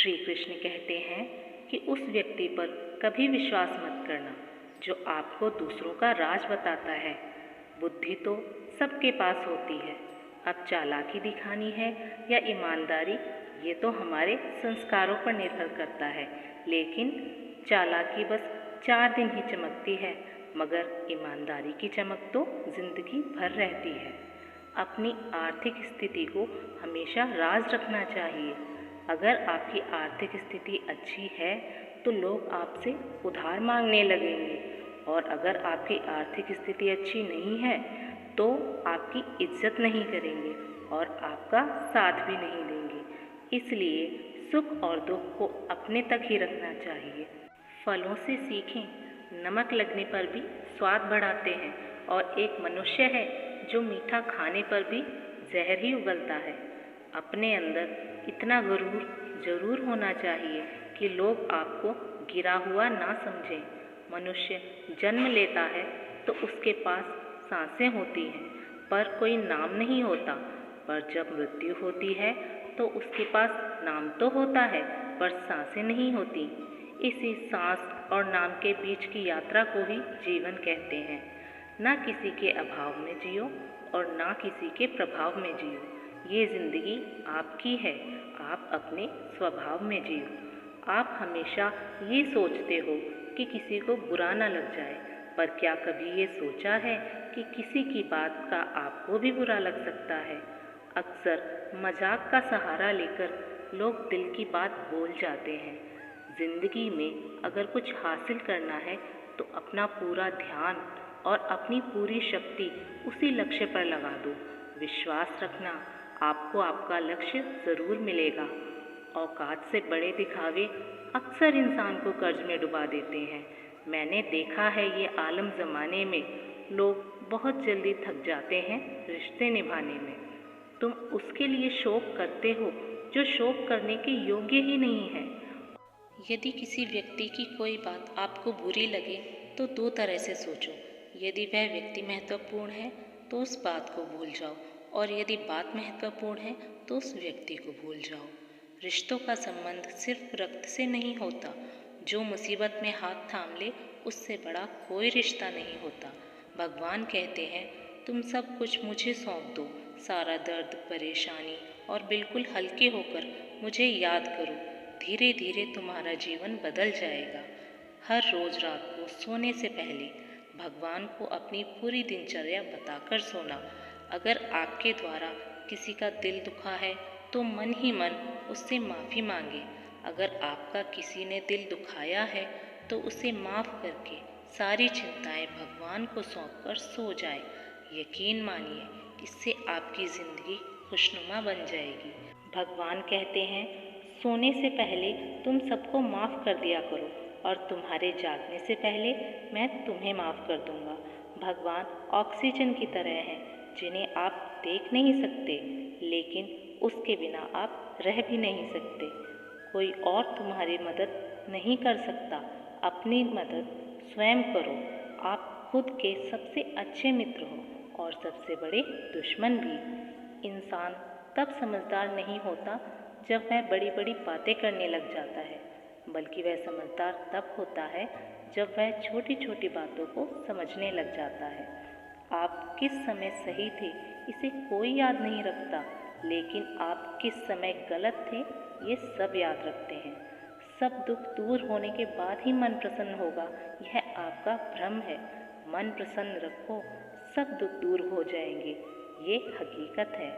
श्री कृष्ण कहते हैं कि उस व्यक्ति पर कभी विश्वास मत करना जो आपको दूसरों का राज बताता है। बुद्धि तो सबके पास होती है, अब चालाकी दिखानी है या ईमानदारी, ये तो हमारे संस्कारों पर निर्भर करता है। लेकिन चालाकी बस 4 दिन ही चमकती है, मगर ईमानदारी की चमक तो जिंदगी भर रहती है। अपनी आर्थिक स्थिति को हमेशा राज रखना चाहिए। अगर आपकी आर्थिक स्थिति अच्छी है तो लोग आपसे उधार मांगने लगेंगे, और अगर आपकी आर्थिक स्थिति अच्छी नहीं है तो आपकी इज्जत नहीं करेंगे और आपका साथ भी नहीं देंगे। इसलिए सुख और दुख को अपने तक ही रखना चाहिए। फलों से सीखें, नमक लगने पर भी स्वाद बढ़ाते हैं, और एक मनुष्य है जो मीठा खाने पर भी जहर ही उगलता है। अपने अंदर इतना गुरूर जरूर होना चाहिए कि लोग आपको गिरा हुआ ना समझें। मनुष्य जन्म लेता है तो उसके पास सांसें होती हैं पर कोई नाम नहीं होता, पर जब मृत्यु होती है तो उसके पास नाम तो होता है पर सांसें नहीं होती। इसी सांस और नाम के बीच की यात्रा को ही जीवन कहते हैं। ना किसी के अभाव में जियो और ना किसी के प्रभाव में जियो। ये जिंदगी आपकी है, आप अपने स्वभाव में जियो। आप हमेशा ये सोचते हो कि किसी को बुरा ना लग जाए, पर क्या कभी ये सोचा है कि किसी की बात का आपको भी बुरा लग सकता है। अक्सर मजाक का सहारा लेकर लोग दिल की बात बोल जाते हैं। जिंदगी में अगर कुछ हासिल करना है तो अपना पूरा ध्यान और अपनी पूरी शक्ति उसी लक्ष्य पर लगा दो। विश्वास रखना, आपको आपका लक्ष्य ज़रूर मिलेगा। औकात से बड़े दिखावे अक्सर इंसान को कर्ज में डुबा देते हैं। मैंने देखा है ये आलम ज़माने में लोग बहुत जल्दी थक जाते हैं रिश्ते निभाने में। तुम उसके लिए शोक करते हो जो शोक करने के योग्य ही नहीं है। यदि किसी व्यक्ति की कोई बात आपको बुरी लगे तो 2 तरह से सोचो। यदि वह व्यक्ति महत्वपूर्ण है तो उस बात को भूल जाओ, और यदि बात महत्वपूर्ण है तो उस व्यक्ति को भूल जाओ। रिश्तों का संबंध सिर्फ रक्त से नहीं होता। जो मुसीबत में हाथ थाम ले उससे बड़ा कोई रिश्ता नहीं होता। भगवान कहते हैं, तुम सब कुछ मुझे सौंप दो, सारा दर्द परेशानी, और बिल्कुल हल्के होकर मुझे याद करो। धीरे धीरे तुम्हारा जीवन बदल जाएगा। हर रोज रात को सोने से पहले भगवान को अपनी पूरी दिनचर्या बताकर सोना। अगर आपके द्वारा किसी का दिल दुखा है तो मन ही मन उससे माफ़ी मांगे। अगर आपका किसी ने दिल दुखाया है तो उसे माफ़ करके सारी चिंताएं भगवान को सौंपकर सो जाए। यकीन मानिए, इससे आपकी ज़िंदगी खुशनुमा बन जाएगी। भगवान कहते हैं, सोने से पहले तुम सबको माफ़ कर दिया करो, और तुम्हारे जागने से पहले मैं तुम्हें माफ़ कर दूंगा। भगवान ऑक्सीजन की तरह हैं जिन्हें आप देख नहीं सकते, लेकिन उसके बिना आप रह भी नहीं सकते। कोई और तुम्हारी मदद नहीं कर सकता, अपनी मदद स्वयं करो। आप खुद के सबसे अच्छे मित्र हो और सबसे बड़े दुश्मन भी। इंसान तब समझदार नहीं होता जब वह बड़ी बड़ी बातें करने लग जाता है, बल्कि वह समझदार तब होता है जब वह छोटी छोटी बातों को समझने लग जाता है। आप किस समय सही थे इसे कोई याद नहीं रखता, लेकिन आप किस समय गलत थे ये सब याद रखते हैं। सब दुख दूर होने के बाद ही मन प्रसन्न होगा, यह आपका भ्रम है। मन प्रसन्न रखो, सब दुख दूर हो जाएंगे, ये हकीकत है।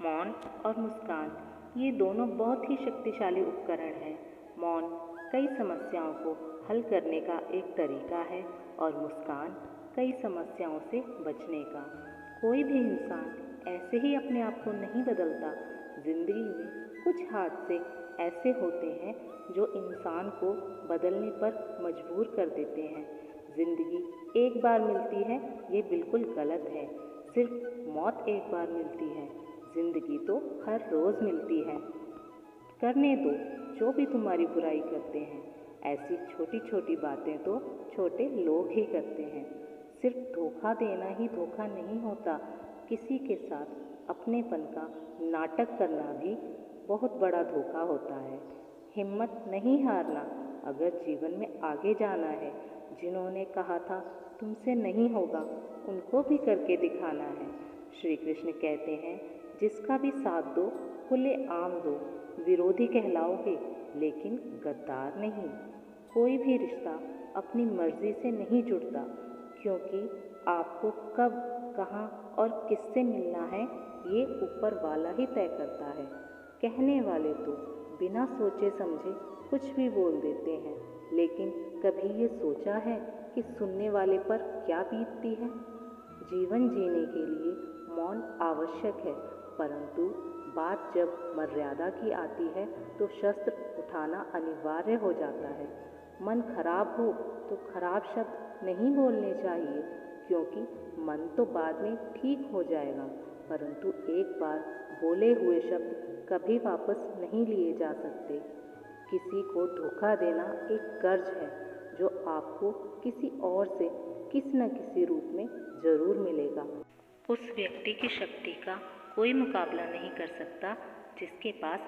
मौन और मुस्कान, ये दोनों बहुत ही शक्तिशाली उपकरण हैं। मौन कई समस्याओं को हल करने का एक तरीका है और मुस्कान कई समस्याओं से बचने का। कोई भी इंसान ऐसे ही अपने आप को नहीं बदलता। जिंदगी में कुछ हादसे ऐसे होते हैं जो इंसान को बदलने पर मजबूर कर देते हैं। जिंदगी एक बार मिलती है ये बिल्कुल गलत है। सिर्फ मौत एक बार मिलती है, जिंदगी तो हर रोज़ मिलती है। करने दो जो भी तुम्हारी बुराई करते हैं। ऐसी छोटी छोटी बातें तो छोटे लोग ही करते हैं। सिर्फ धोखा देना ही धोखा नहीं होता, किसी के साथ अपनेपन का नाटक करना भी बहुत बड़ा धोखा होता है। हिम्मत नहीं हारना अगर जीवन में आगे जाना है। जिन्होंने कहा था तुमसे नहीं होगा, उनको भी करके दिखाना है। श्री कृष्ण कहते हैं जिसका भी साथ दो खुले आम दो, विरोधी कहलाओगे लेकिन गद्दार नहीं। कोई भी रिश्ता अपनी मर्जी से नहीं जुड़ता, क्योंकि आपको कब, कहाँ और किससे मिलना है ये ऊपर वाला ही तय करता है। कहने वाले तो बिना सोचे समझे कुछ भी बोल देते हैं, लेकिन कभी ये सोचा है कि सुनने वाले पर क्या बीतती है। जीवन जीने के लिए मौन आवश्यक है, परंतु बात जब मर्यादा की आती है तो शस्त्र उठाना अनिवार्य हो जाता है। मन खराब हो तो खराब शब्द नहीं बोलने चाहिए, क्योंकि मन तो बाद में ठीक हो जाएगा, परंतु एक बार बोले हुए शब्द कभी वापस नहीं लिए जा सकते। किसी को धोखा देना एक कर्ज है जो आपको किसी और से किसी न किसी रूप में जरूर मिलेगा। उस व्यक्ति की शक्ति का कोई मुकाबला नहीं कर सकता जिसके पास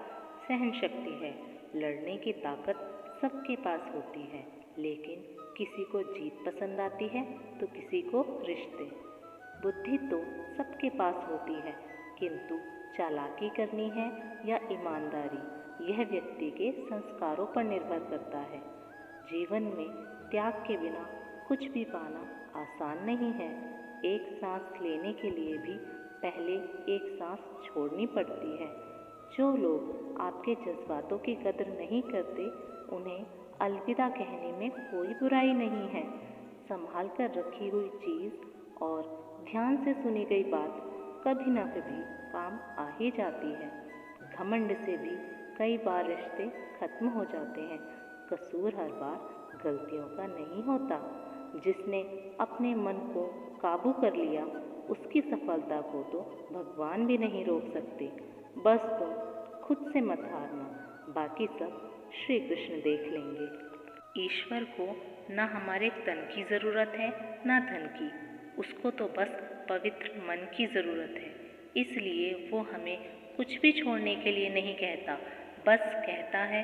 सहन शक्ति है। लड़ने की ताकत सबके पास होती है, लेकिन किसी को जीत पसंद आती है तो किसी को रिश्ते। बुद्धि तो सबके पास होती है, किंतु चालाकी करनी है या ईमानदारी, यह व्यक्ति के संस्कारों पर निर्भर करता है। जीवन में त्याग के बिना कुछ भी पाना आसान नहीं है। एक सांस लेने के लिए भी पहले एक सांस छोड़नी पड़ती है। जो लोग आपके जज्बातों की कदर नहीं करते, उन्हें अलविदा कहने में कोई बुराई नहीं है। संभाल कर रखी हुई चीज़ और ध्यान से सुनी गई बात कभी ना कभी काम आ ही जाती है। घमंड से भी कई बार रिश्ते खत्म हो जाते हैं। कसूर हर बार गलतियों का नहीं होता। जिसने अपने मन को काबू कर लिया, उसकी सफलता को तो भगवान भी नहीं रोक सकते। बस तुम खुद से मत हारना, बाकी सब श्री कृष्ण देख लेंगे। ईश्वर को ना हमारे तन की ज़रूरत है ना धन की, उसको तो बस पवित्र मन की ज़रूरत है। इसलिए वो हमें कुछ भी छोड़ने के लिए नहीं कहता, बस कहता है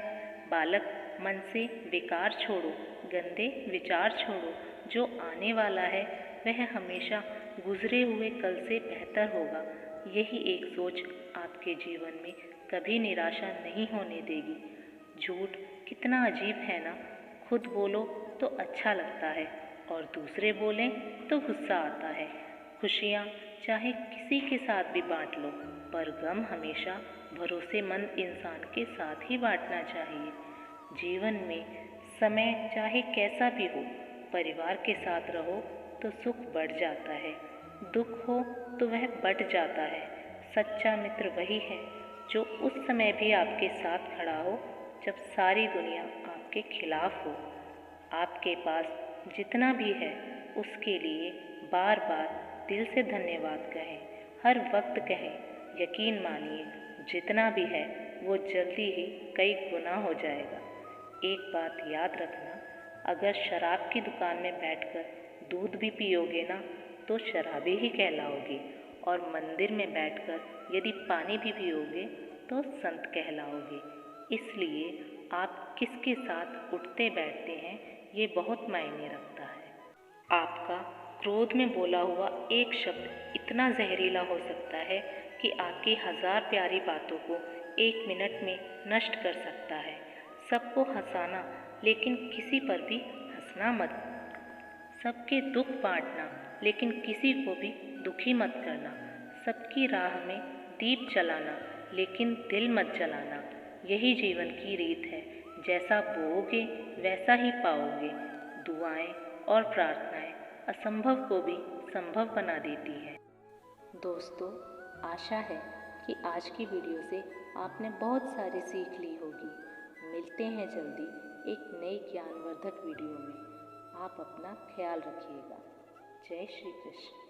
बालक मन से विकार छोड़ो, गंदे विचार छोड़ो। जो आने वाला है वह हमेशा गुजरे हुए कल से बेहतर होगा। यही एक सोच आपके जीवन में कभी निराशा नहीं होने देगी। झूठ कितना अजीब है ना, खुद बोलो तो अच्छा लगता है और दूसरे बोलें तो गुस्सा आता है। खुशियाँ चाहे किसी के साथ भी बांट लो, पर गम हमेशा भरोसेमंद इंसान के साथ ही बांटना चाहिए। जीवन में समय चाहे कैसा भी हो, परिवार के साथ रहो तो सुख बढ़ जाता है, दुख हो तो वह बढ़ जाता है। सच्चा मित्र वही है जो उस समय भी आपके साथ खड़ा हो जब सारी दुनिया आपके खिलाफ हो। आपके पास जितना भी है उसके लिए बार बार दिल से धन्यवाद कहें, हर वक्त कहें। यकीन मानिए जितना भी है वो जल्दी ही कई गुना हो जाएगा। एक बात याद रखना, अगर शराब की दुकान में बैठकर दूध भी पियोगे ना तो शराबी ही कहलाओगे, और मंदिर में बैठकर यदि पानी भी पियोगे तो संत कहलाओगे। इसलिए आप किसके साथ उठते बैठते हैं ये बहुत मायने रखता है। आपका क्रोध में बोला हुआ एक शब्द इतना जहरीला हो सकता है कि आपकी 1000 प्यारी बातों को 1 मिनट में नष्ट कर सकता है। सबको हंसाना, लेकिन किसी पर भी हंसना मत। सबके दुख बांटना, लेकिन किसी को भी दुखी मत करना। सबकी राह में दीप जलाना, लेकिन दिल मत जलाना। यही जीवन की रीत है, जैसा बोओगे वैसा ही पाओगे। दुआएं और प्रार्थनाएं असंभव को भी संभव बना देती है। दोस्तों, आशा है कि आज की वीडियो से आपने बहुत सारी सीख ली होगी। मिलते हैं जल्दी एक नई ज्ञानवर्धक वीडियो में। आप अपना ख्याल रखिएगा। जय श्री कृष्ण।